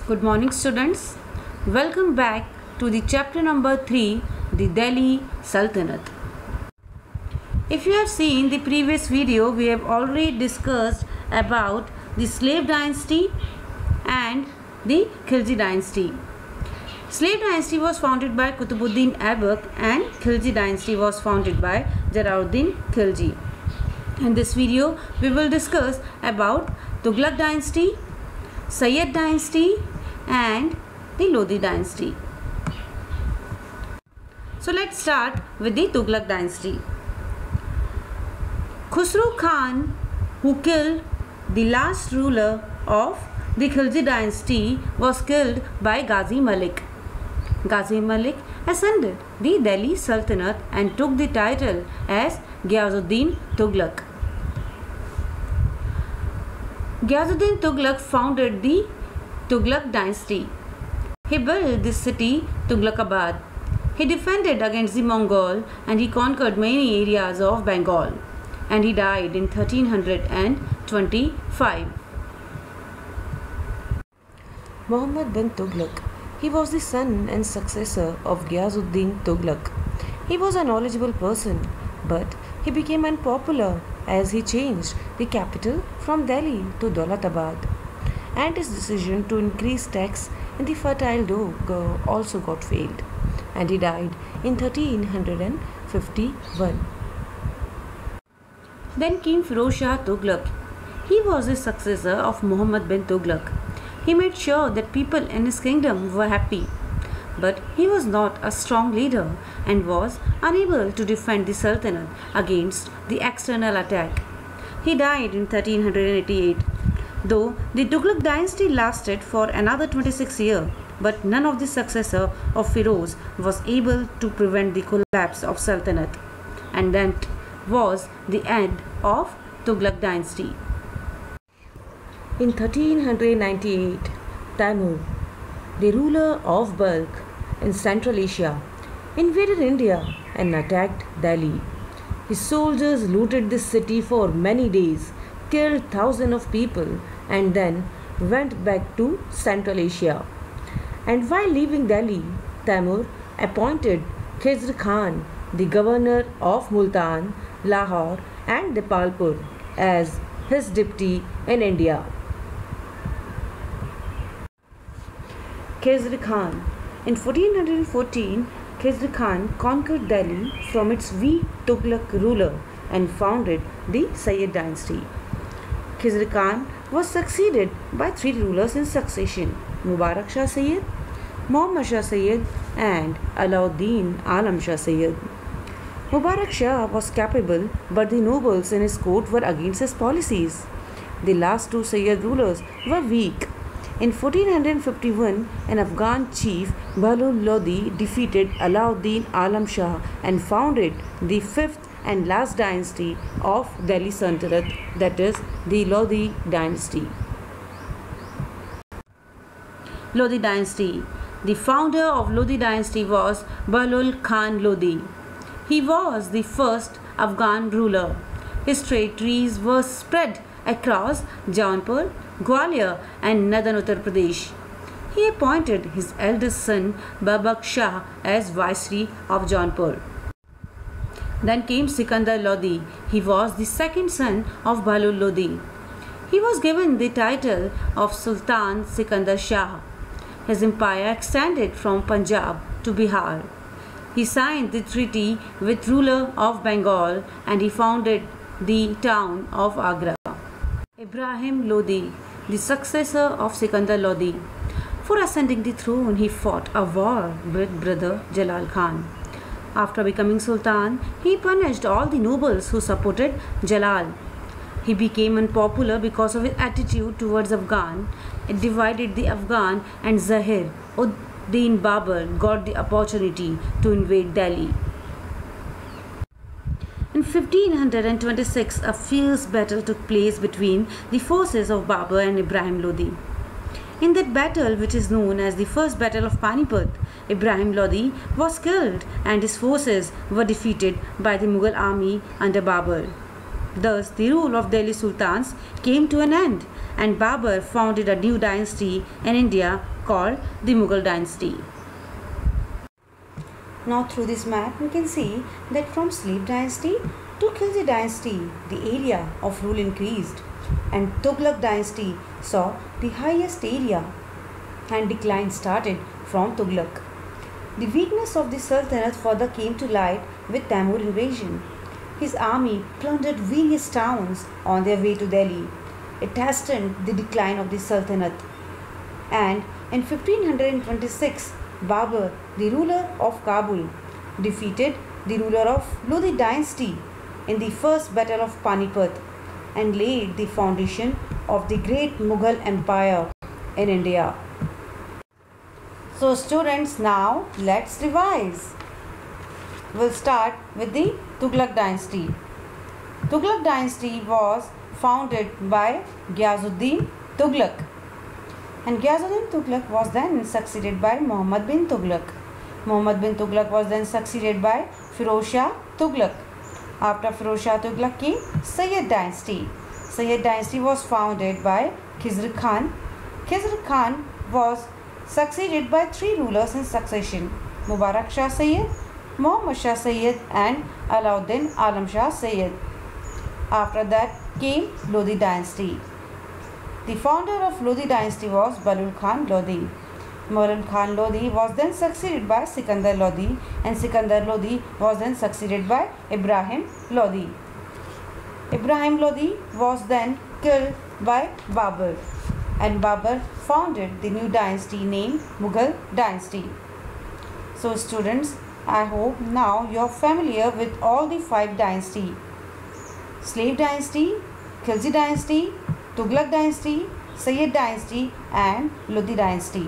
Good morning, students. Welcome back to the chapter number 3, the Delhi Sultanate. If you have seen the previous video, we have already discussed about the Slave dynasty and the Khilji dynasty. Slave dynasty was founded by Qutbuddin Aibak and Khilji dynasty was founded by Jalaluddin Khilji. In this video, we will discuss about Tughlaq dynasty, Sayyid dynasty and the Lodi dynasty. So let's start with the Tughlaq dynasty. Khusro Khan, who killed the last ruler of the Khilji dynasty, was killed by Ghazi Malik. Ghazi Malik ascended the Delhi Sultanate and took the title as Ghazuddin Tughlaq. Ghazuddin Tughlaq founded the Tughlaq dynasty. He built the city Tughlaqabad. He defended against the Mongol and he conquered many areas of Bengal. And he died in 1325. Muhammad bin Tughlaq. He was the son and successor of Ghazuddin Tughlaq. He was a knowledgeable person, but he became unpopular as he changed the capital from Delhi to Daulatabad. And his decision to increase tax in the fertile Doab also got failed. And he died in 1351. Then came Firoz Shah Tughlaq. He was the successor of Muhammad bin Tughlaq. He made sure that people in his kingdom were happy. But he was not a strong leader and was unable to defend the Sultanate against the external attack. He died in 1388. Though the Tughlaq dynasty lasted for another 26 years, but none of the successor of Firoz was able to prevent the collapse of Sultanate. And that was the end of Tughlaq dynasty. In 1398, Taimur, the ruler of Balkh in Central Asia, invaded India and attacked Delhi. His soldiers looted the city for many days, killed thousands of people, and then went back to Central Asia. And while leaving Delhi, Taimur appointed Khizr Khan, the governor of Multan, Lahore, and Dipalpur, as his deputy in India. Khizr Khan. In 1414, Khizr Khan conquered Delhi from its weak Tughlaq ruler and founded the Sayyid dynasty. Khizr Khan was succeeded by three rulers in succession: Mubarak Shah Sayyid, Muhammad Shah Sayyid, and Alauddin Alam Shah Sayyid. Mubarak Shah was capable, but the nobles in his court were against his policies. The last two Sayyid rulers were weak. In 1451, an Afghan chief, Bahlul Lodi, defeated Alauddin Alam Shah and founded the fifth and last dynasty of Delhi Sultanate, that is, the Lodi dynasty. Lodi dynasty. The founder of Lodi dynasty was Bahlul Khan Lodi. He was the first Afghan ruler. His territories were spread across Jaunpur, Gwalior and northern Uttar Pradesh. He appointed his eldest son Babak Shah as Viceroy of Jaunpur. Then came Sikandar Lodi. He was the second son of Bahlul Lodi. He was given the title of Sultan Sikandar Shah. His empire extended from Punjab to Bihar. He signed the treaty with ruler of Bengal and he founded the town of Agra. Ibrahim Lodi, the successor of Sikandar Lodi. For ascending the throne, he fought a war with brother Jalal Khan. After becoming Sultan, he punished all the nobles who supported Jalal. He became unpopular because of his attitude towards Afghan. It divided the Afghan and Zahir ud-Din Babur got the opportunity to invade Delhi. In 1526, a fierce battle took place between the forces of Babur and Ibrahim Lodi. In that battle, which is known as the First Battle of Panipat, Ibrahim Lodi was killed and his forces were defeated by the Mughal army under Babur. Thus, the rule of Delhi Sultans came to an end and Babur founded a new dynasty in India called the Mughal dynasty. Now through this map we can see that from slave dynasty to Khilji dynasty the area of rule increased, and Tughlaq dynasty saw the highest area, and decline started from Tughlaq. The weakness of the Sultanate further came to light with Tamur invasion. His army plundered various towns on their way to Delhi. It hastened the decline of the Sultanate. And in 1526, Babur, the ruler of Kabul, defeated the ruler of Lodi dynasty in the first battle of Panipat and laid the foundation of the great Mughal empire in India. So students, now let's revise. We'll start with the Tughlaq dynasty. Tughlaq dynasty was founded by Gyazuddin Tughlaq, and Gyazuddin Tughlaq was then succeeded by Muhammad bin Tughlaq. Muhammad bin Tughlaq was then succeeded by Firoz Shah Tughlaq. After Firoz Shah Tughlaq came Sayyid dynasty. Sayyid dynasty was founded by Khizr Khan. Khizr Khan was succeeded by three rulers in succession: Mubarak Shah Sayyid, Muhammad Shah Sayyid and Alauddin Alam Shah Sayyid. After that came Lodi dynasty. The founder of Lodi dynasty was Bahlul Khan Lodi. Bahlul Khan Lodi was then succeeded by Sikandar Lodi, and Sikandar Lodi was then succeeded by Ibrahim Lodi. Ibrahim Lodi was then killed by Babur, and Babur founded the new dynasty named Mughal dynasty. So students, I hope now you are familiar with all the 5 dynasties: Slave dynasty, Khilji dynasty, Tughlaq dynasty, Sayyid dynasty and Lodi dynasty.